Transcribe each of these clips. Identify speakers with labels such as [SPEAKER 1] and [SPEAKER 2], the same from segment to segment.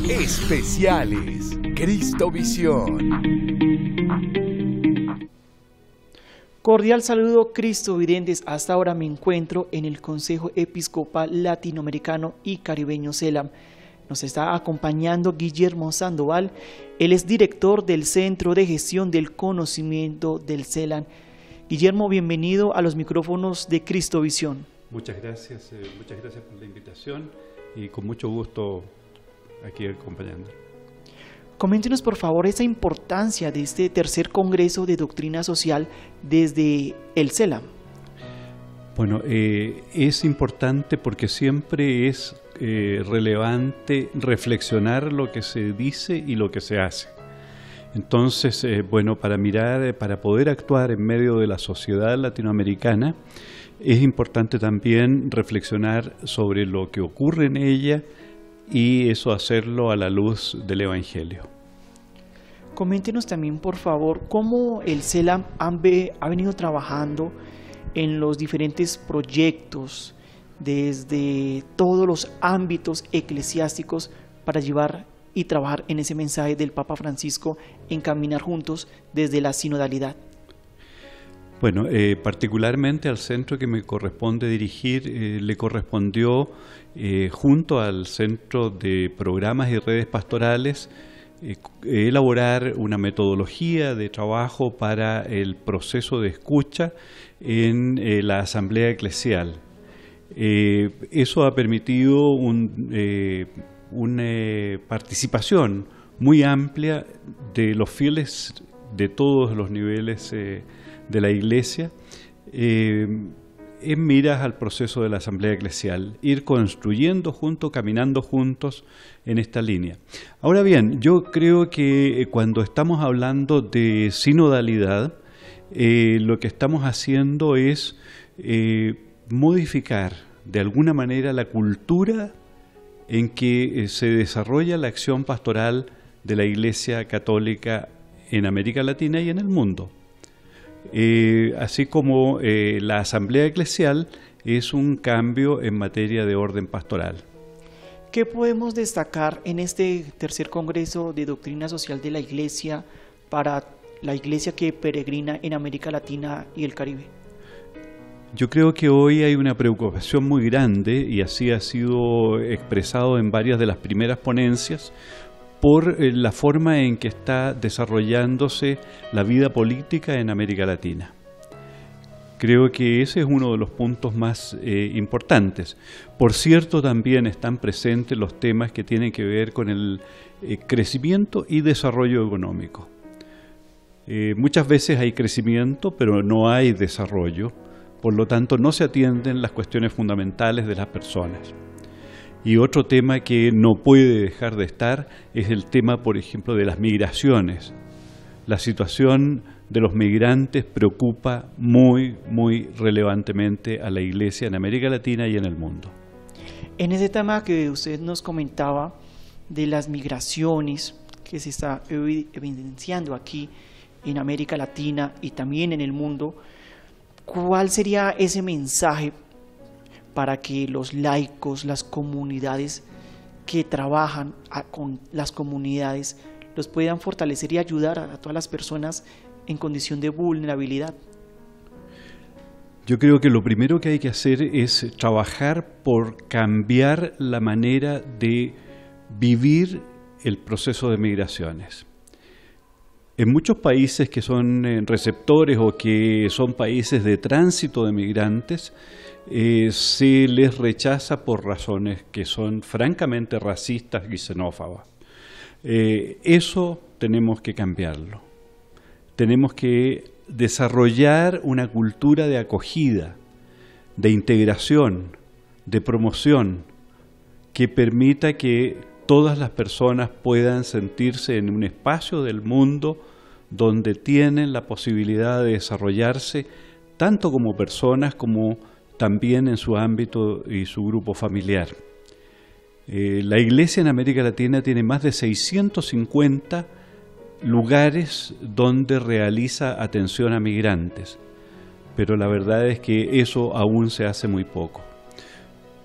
[SPEAKER 1] Especiales Cristovisión.
[SPEAKER 2] Cordial saludo, cristovidentes. Hasta ahora me encuentro en el Consejo Episcopal Latinoamericano y Caribeño CELAM. Nos está acompañando Guillermo Sandoval. Él es director del Centro de Gestión del Conocimiento del CELAM. Guillermo, bienvenido a los micrófonos de Cristovisión.
[SPEAKER 3] Muchas gracias por la invitación y con mucho gusto aquí acompañando.
[SPEAKER 2] Coméntenos por favor esa importancia de este tercer Congreso de Doctrina Social desde el CELAM.
[SPEAKER 3] Bueno, es importante porque siempre es relevante reflexionar lo que se dice y lo que se hace. Entonces, para poder actuar en medio de la sociedad latinoamericana, es importante también reflexionar sobre lo que ocurre en ella y eso hacerlo a la luz del Evangelio.
[SPEAKER 2] Coméntenos también, por favor, cómo el CELAM ha venido trabajando en los diferentes proyectos desde todos los ámbitos eclesiásticos para llevar y trabajar en ese mensaje del Papa Francisco en caminar juntos desde la sinodalidad.
[SPEAKER 3] Bueno, particularmente al centro que me corresponde dirigir, le correspondió junto al Centro de Programas y Redes Pastorales elaborar una metodología de trabajo para el proceso de escucha en la Asamblea Eclesial. Eso ha permitido una participación muy amplia de los fieles de todos los niveles de la Iglesia en miras al proceso de la Asamblea Eclesial, ir construyendo juntos, caminando juntos en esta línea. Ahora bien, yo creo que cuando estamos hablando de sinodalidad, lo que estamos haciendo es modificar de alguna manera la cultura en que se desarrolla la acción pastoral de la Iglesia Católica en América Latina y en el mundo. Así como la Asamblea Eclesial es un cambio en materia de orden pastoral.
[SPEAKER 2] ¿Qué podemos destacar en este tercer Congreso de Doctrina Social de la Iglesia para la Iglesia que peregrina en América Latina y el Caribe?
[SPEAKER 3] Yo creo que hoy hay una preocupación muy grande, y así ha sido expresado en varias de las primeras ponencias, por la forma en que está desarrollándose la vida política en América Latina. Creo que ese es uno de los puntos más importantes. Por cierto, también están presentes los temas que tienen que ver con el crecimiento y desarrollo económico. Muchas veces hay crecimiento, pero no hay desarrollo. Por lo tanto, no se atienden las cuestiones fundamentales de las personas. Y otro tema que no puede dejar de estar es el tema, por ejemplo, de las migraciones. La situación de los migrantes preocupa muy relevantemente a la Iglesia en América Latina y en el mundo.
[SPEAKER 2] En ese tema que usted nos comentaba de las migraciones que se está evidenciando aquí en América Latina y también en el mundo, ¿cuál sería ese mensaje para que los laicos, las comunidades que trabajan con las comunidades, los puedan fortalecer y ayudar a todas las personas en condición de vulnerabilidad?
[SPEAKER 3] Yo creo que lo primero que hay que hacer es trabajar por cambiar la manera de vivir el proceso de migraciones. En muchos países que son receptores o que son países de tránsito de migrantes, se les rechaza por razones que son francamente racistas y xenófobas. Eso tenemos que cambiarlo. Tenemos que desarrollar una cultura de acogida, de integración, de promoción, que permita que todas las personas puedan sentirse en un espacio del mundo donde tienen la posibilidad de desarrollarse tanto como personas como también en su ámbito y su grupo familiar. La Iglesia en América Latina tiene más de 650 lugares donde realiza atención a migrantes, pero la verdad es que eso aún se hace muy poco.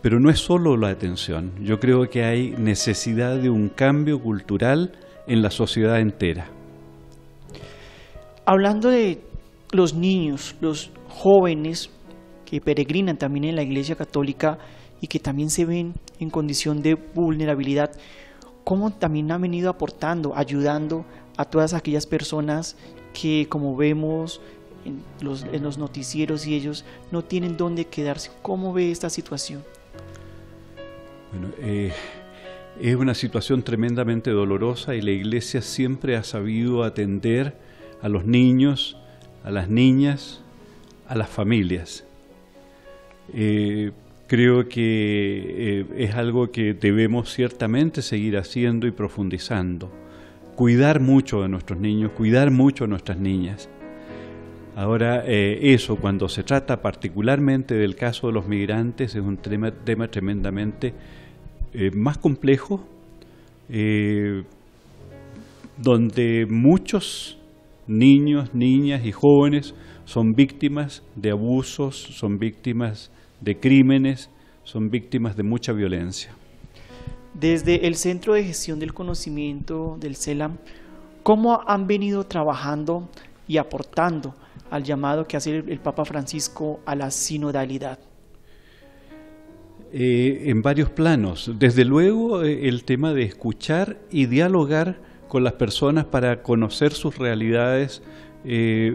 [SPEAKER 3] Pero no es solo la atención, yo creo que hay necesidad de un cambio cultural en la sociedad entera.
[SPEAKER 2] Hablando de los niños, los jóvenes que peregrinan también en la Iglesia Católica y que también se ven en condición de vulnerabilidad, ¿cómo también han venido aportando, ayudando a todas aquellas personas que, como vemos en los noticieros, y ellos no tienen dónde quedarse? ¿Cómo ve esta situación?
[SPEAKER 3] Bueno, es una situación tremendamente dolorosa y la Iglesia siempre ha sabido atender a los niños, a las niñas, a las familias. Creo que es algo que debemos ciertamente seguir haciendo y profundizando. Cuidar mucho de nuestros niños, cuidar mucho de nuestras niñas. Ahora, eso, cuando se trata particularmente del caso de los migrantes, es un tema tremendamente más complejo, donde muchos niños, niñas y jóvenes son víctimas de abusos, son víctimas de crímenes, son víctimas de mucha violencia.
[SPEAKER 2] Desde el Centro de Gestión del Conocimiento del CELAM, ¿cómo han venido trabajando y aportando al llamado que hace el Papa Francisco a la sinodalidad?
[SPEAKER 3] En varios planos. Desde luego, el tema de escuchar y dialogar con las personas para conocer sus realidades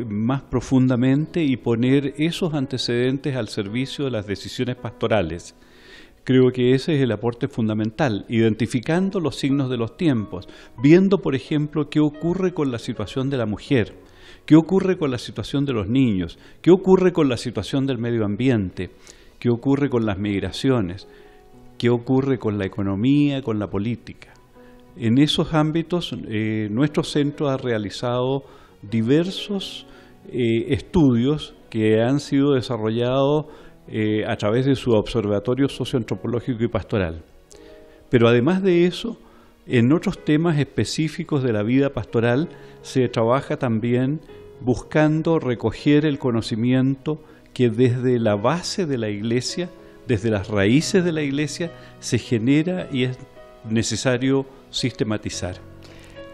[SPEAKER 3] más profundamente y poner esos antecedentes al servicio de las decisiones pastorales. Creo que ese es el aporte fundamental, identificando los signos de los tiempos, viendo, por ejemplo, qué ocurre con la situación de la mujer, qué ocurre con la situación de los niños, qué ocurre con la situación del medio ambiente, qué ocurre con las migraciones, qué ocurre con la economía, con la política. En esos ámbitos, nuestro centro ha realizado diversos estudios que han sido desarrollados a través de su observatorio socioantropológico y pastoral. Pero además de eso, en otros temas específicos de la vida pastoral se trabaja también buscando recoger el conocimiento que desde la base de la Iglesia, desde las raíces de la Iglesia, se genera y es necesario sistematizar.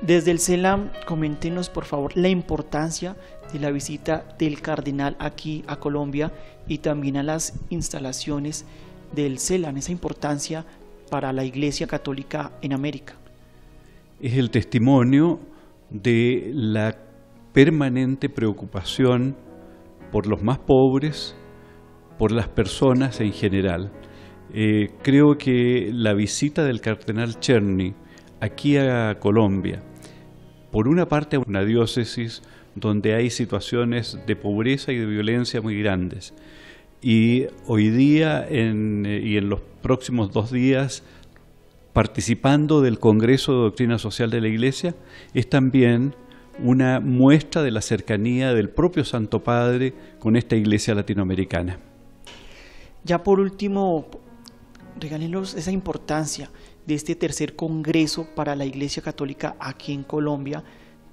[SPEAKER 2] Desde el CELAM, coméntenos por favor la importancia de la visita del cardenal aquí a Colombia y también a las instalaciones del CELAM, esa importancia para la Iglesia Católica en América.
[SPEAKER 3] Es el testimonio de la permanente preocupación por los más pobres, por las personas en general. Creo que la visita del cardenal Czerny aquí a Colombia, por una parte a una diócesis donde hay situaciones de pobreza y de violencia muy grandes, y hoy día y en los próximos 2 días participando del Congreso de Doctrina Social de la Iglesia, es también una muestra de la cercanía del propio Santo Padre con esta Iglesia latinoamericana.
[SPEAKER 2] Ya por último, regálenos esa importancia de este tercer Congreso para la Iglesia Católica aquí en Colombia,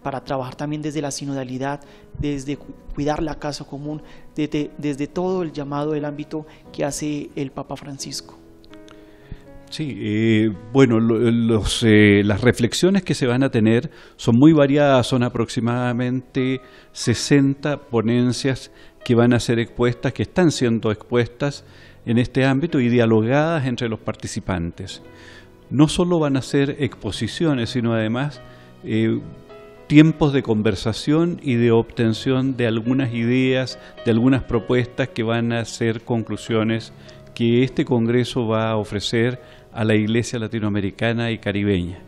[SPEAKER 2] para trabajar también desde la sinodalidad, desde cuidar la casa común, desde todo el llamado del ámbito que hace el Papa Francisco.
[SPEAKER 3] Sí, bueno, las reflexiones que se van a tener son muy variadas, son aproximadamente 60 ponencias que van a ser expuestas, que están siendo expuestas en este ámbito y dialogadas entre los participantes. No solo van a ser exposiciones, sino además tiempos de conversación y de obtención de algunas ideas, de algunas propuestas que van a ser conclusiones que este Congreso va a ofrecer a la Iglesia latinoamericana y caribeña.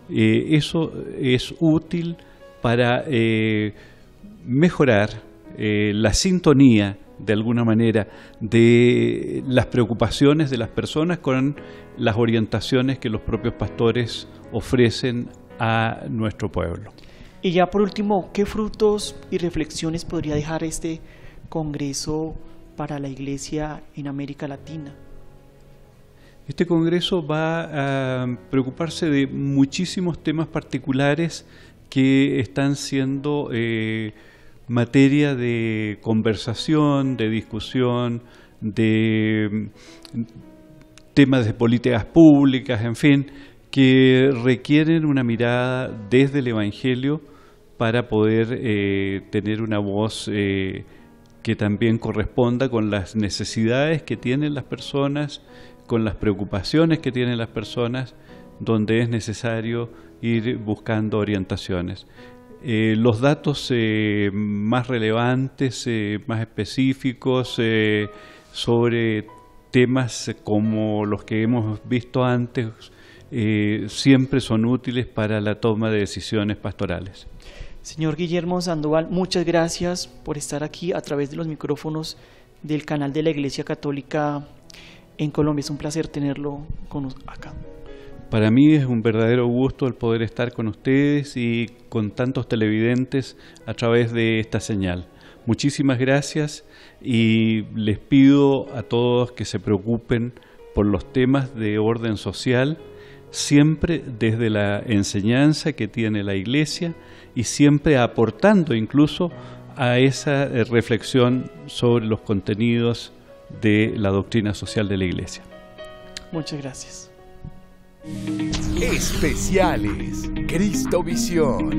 [SPEAKER 3] Eso es útil para mejorar la sintonía, de alguna manera, de las preocupaciones de las personas con las orientaciones que los propios pastores ofrecen a nuestro pueblo.
[SPEAKER 2] Y ya por último, ¿qué frutos y reflexiones podría dejar este Congreso para la Iglesia en América Latina?
[SPEAKER 3] Este Congreso va a preocuparse de muchísimos temas particulares que están siendo materia de conversación, de discusión, de temas de políticas públicas, en fin, que requieren una mirada desde el Evangelio para poder tener una voz que también corresponda con las necesidades que tienen las personas, con las preocupaciones que tienen las personas, donde es necesario ir buscando orientaciones. Los datos más relevantes, más específicos sobre temas como los que hemos visto antes, siempre son útiles para la toma de decisiones pastorales.
[SPEAKER 2] Señor Guillermo Sandoval, muchas gracias por estar aquí a través de los micrófonos del canal de la Iglesia Católica en Colombia. Es un placer tenerlo acá.
[SPEAKER 3] Para mí es un verdadero gusto el poder estar con ustedes y con tantos televidentes a través de esta señal. Muchísimas gracias y les pido a todos que se preocupen por los temas de orden social, siempre desde la enseñanza que tiene la Iglesia y siempre aportando incluso a esa reflexión sobre los contenidos de la doctrina social de la Iglesia.
[SPEAKER 2] Muchas gracias.
[SPEAKER 1] Especiales Cristovisión.